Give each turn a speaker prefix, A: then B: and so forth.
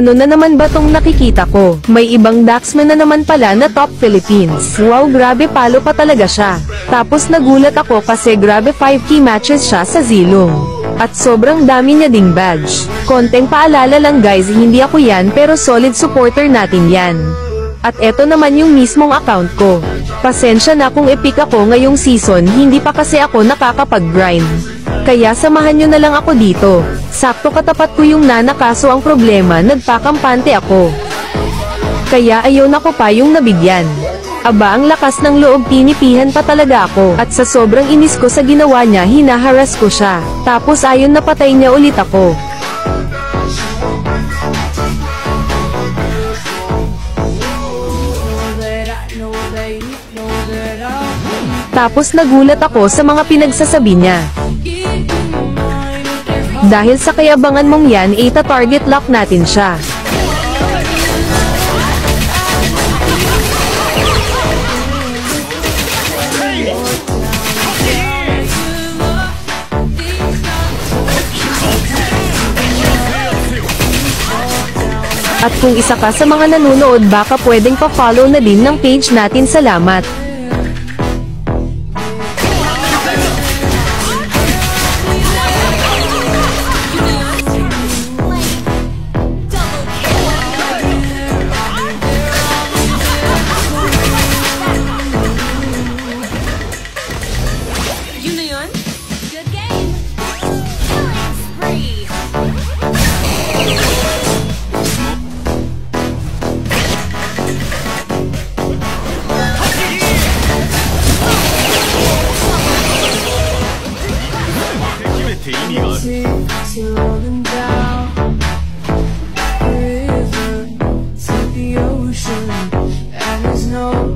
A: Ano na naman ba tong nakikita ko? May ibang Daxman na naman pala na top Philippines. Wow, grabe, palo pa talaga siya. Tapos nagulat ako kasi grabe 5 key matches siya sa Zilong. At sobrang dami niya ding badge. Konteng paalala lang guys, hindi ako yan pero solid supporter natin yan. At eto naman yung mismong account ko. Pasensya na kung epic ako ngayong season, hindi pa kasi ako nakakapag-grind. Kaya samahan nyo na lang ako dito. Sakto katapat ko yung Nana kaso ang problema nagpakampante ako. Kaya ayaw na ko pa yung nabigyan. Aba, ang lakas ng loob, tinipihan pa talaga ako. At sa sobrang inis ko sa ginawa niya, hinaharas ko siya. Tapos ayon napatay niya ulit ako. Tapos nagulat ako sa mga pinagsasabi niya. Dahil sa kayabangan mong yan, ita-target lock natin siya. At kung isa ka sa mga nanonood, baka pwedeng pa-follow na din ng page natin. Salamat.
B: Rolling down the river to the ocean, and there's no